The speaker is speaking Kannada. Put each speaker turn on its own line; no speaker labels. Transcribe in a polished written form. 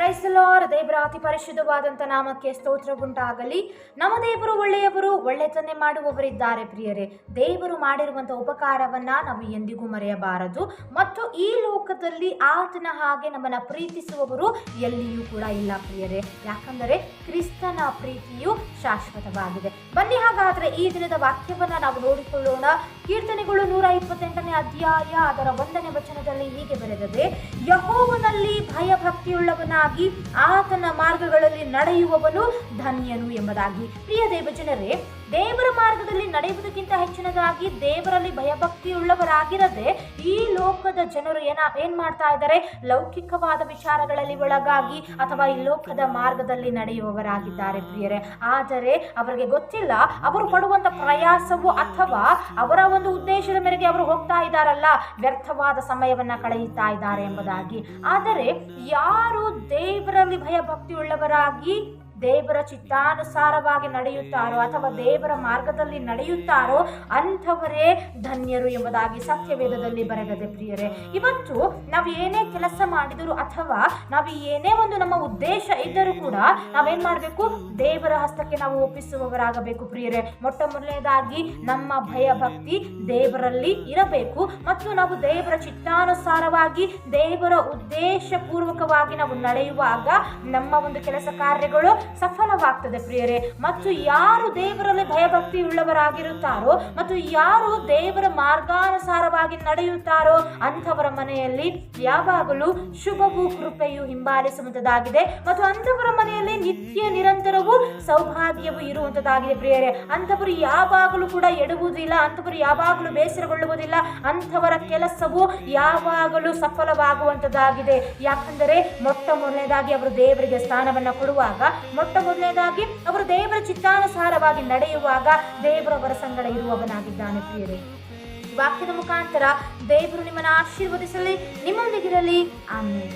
Price the lord. ದೇವರ ಅತಿ ಪರಿಶುದ್ಧವಾದಂಥ ನಾಮಕ್ಕೆ ಸ್ತೋತ್ರವುಂಟಾಗಲಿ. ನಮ್ಮ ದೇವರು ಒಳ್ಳೆಯವರು, ಒಳ್ಳೆತನ್ನೇ ಮಾಡುವವರಿದ್ದಾರೆ ಪ್ರಿಯರೇ. ದೇವರು ಮಾಡಿರುವಂಥ ಉಪಕಾರವನ್ನು ನಾವು ಎಂದಿಗೂ ಮರೆಯಬಾರದು. ಮತ್ತು ಈ ಲೋಕದಲ್ಲಿ ಆತನ ಹಾಗೆ ನಮ್ಮನ್ನು ಪ್ರೀತಿಸುವವರು ಎಲ್ಲಿಯೂ ಕೂಡ ಇಲ್ಲ ಪ್ರಿಯರೇ. ಯಾಕಂದರೆ ಕ್ರಿಸ್ತನ ಪ್ರೀತಿಯು ಶಾಶ್ವತವಾಗಿದೆ. ಬನ್ನಿ ಹಾಗಾದರೆ ಈ ದಿನದ ವಾಕ್ಯವನ್ನು ನಾವು ನೋಡಿಕೊಳ್ಳೋಣ. ಕೀರ್ತನೆಗಳು 128ನೇ ಅಧ್ಯಾಯ ಅದರ 1ನೇ ವಚನದಲ್ಲಿ ಹೀಗೆ ಬರೆದಿದೆ: ಯೆಹೋವನಲ್ಲಿ ಭಯಭಕ್ತಿಯುಳ್ಳವನಾಗಿ ಆತನ ಮಾರ್ಗಗಳಲ್ಲಿ ನಡೆಯುವವನು ಧನ್ಯನು ಎಂಬುದಾಗಿ. ಪ್ರಿಯ ದೇವಜನರೇ, ದೇವರ ಮಾರ್ಗದಲ್ಲಿ ನಡೆಯುವುದಕ್ಕಿಂತ ಹೆಚ್ಚಿನದಾಗಿ ದೇವರಲ್ಲಿ ಭಯಭಕ್ತಿಯುಳ್ಳವರಾಗಿರದೆ ಈ ಲೋಕದ ಜನರು ಏನ್ ಮಾಡ್ತಾ ಇದ್ದಾರೆ? ಲೌಕಿಕವಾದ ವಿಚಾರಗಳಲ್ಲಿ ಒಳಗಾಗಿ ಅಥವಾ ಈ ಲೋಕದ ಮಾರ್ಗದಲ್ಲಿ ನಡೆಯುವವರಾಗಿದ್ದಾರೆ ಪ್ರಿಯರೇ. ಆದರೆ ಅವರಿಗೆ ಗೊತ್ತಿಲ್ಲ ಅವರು ಪಡುವಂತ ಪ್ರಯಾಸವು ಅಥವಾ ಅವರ ಒಂದು ಉದ್ದೇಶದ ಮೇರೆಗೆ ಅವರು ಹೋಗ್ತಾ ಇದ್ದಾರಲ್ಲ, ವ್ಯರ್ಥವಾದ ಸಮಯವನ್ನ ಕಳೆಯುತ್ತಾ ಇದ್ದಾರೆ ಎಂಬುದಾಗಿ. ಆದರೆ ಯಾರು ದೇವರಲ್ಲಿ ಭಯಭಕ್ತಿಯುಳ್ಳವರಾಗಿ ದೇವರ ಚಿತ್ತಾನುಸಾರವಾಗಿ ನಡೆಯುತ್ತಾರೋ ಅಥವಾ ದೇವರ ಮಾರ್ಗದಲ್ಲಿ ನಡೆಯುತ್ತಾರೋ ಅಂಥವರೇ ಧನ್ಯರು ಎಂಬುದಾಗಿ ಸತ್ಯವೇದದಲ್ಲಿ ಬರೆದಿದೆ ಪ್ರಿಯರೇ. ಇವತ್ತು ನಾವು ಏನೇ ಕೆಲಸ ಮಾಡಿದರೂ ಅಥವಾ ನಾವು ಏನೇ ಒಂದು ನಮ್ಮ ಉದ್ದೇಶ ಇದ್ದರೂ ಕೂಡ ನಾವೇನ್ ಮಾಡಬೇಕು? ದೇವರ ಹಸ್ತಕ್ಕೆ ನಾವು ಒಪ್ಪಿಸುವವರಾಗಬೇಕು ಪ್ರಿಯರೇ. ಮೊಟ್ಟ ಮೊದಲನೇದಾಗಿ ನಮ್ಮ ಭಯಭಕ್ತಿ ದೇವರಲ್ಲಿ ಇರಬೇಕು ಮತ್ತು ನಾವು ದೇವರ ಚಿತ್ತಾನುಸಾರವಾಗಿ ದೇವರ ಉದ್ದೇಶ ಪೂರ್ವಕವಾಗಿ ನಾವು ನಡೆಯುವಾಗ ನಮ್ಮ ಒಂದು ಕೆಲಸ ಕಾರ್ಯಗಳು ಸಫಲವಾಗ್ತದೆ ಪ್ರಿಯರೇ. ಮತ್ತು ಯಾರು ದೇವರಲ್ಲಿ ಭಯಭಕ್ತಿ ಉಳ್ಳವರಾಗಿರುತ್ತಾರೋ ಮತ್ತು ಯಾರು ದೇವರ ಮಾರ್ಗಾನುಸಾರವಾಗಿ ನಡೆಯುತ್ತಾರೋ ಅಂಥವರ ಮನೆಯಲ್ಲಿ ಯಾವಾಗಲೂ ಶುಭವೂ ಕೃಪೆಯು ಹಿಂಬಾಲಿಸುವಂಥದ್ದಾಗಿದೆ ಮತ್ತು ಅಂಥವರ ಮನೆಯಲ್ಲಿ ನಿತ್ಯ ನಿರಂತರವೂ ಸೌಭಾಗ್ಯವು ಇರುವಂಥದ್ದಾಗಿದೆ ಪ್ರಿಯರೇ. ಅಂಥವರು ಯಾವಾಗಲೂ ಕೂಡ ಎಡುವುದಿಲ್ಲ, ಅಂಥವರು ಯಾವಾಗಲೂ ಬೇಸರಗೊಳ್ಳುವುದಿಲ್ಲ, ಅಂಥವರ ಕೆಲಸವು ಯಾವಾಗಲೂ ಸಫಲವಾಗುವಂಥದ್ದಾಗಿದೆ. ಯಾಕಂದರೆ ಮೊಟ್ಟ ಮೊದಲನೇದಾಗಿ ಅವರು ದೇವರಿಗೆ ಸ್ಥಾನವನ್ನು ಕೊಡುವಾಗ, ಮೊಟ್ಟ ಮೊದಲನೇದಾಗಿ ಅವರು ದೇವರ ಚಿತ್ತಾನುಸಾರವಾಗಿ ನಡೆಯುವಾಗ ದೇವರವರ ಸಂಗಡ ಇರುವವನಾಗಿದ್ದಾನೆ ಪ್ರಿಯರೇ. ವಾಕ್ಯದ ಮುಖಾಂತರ ದೇವರು ನಿಮ್ಮನ್ನು ಆಶೀರ್ವದಿಸಲಿ, ನಿಮ್ಮೊಂದಿಗಿರಲಿ. ಆಮೆನ್.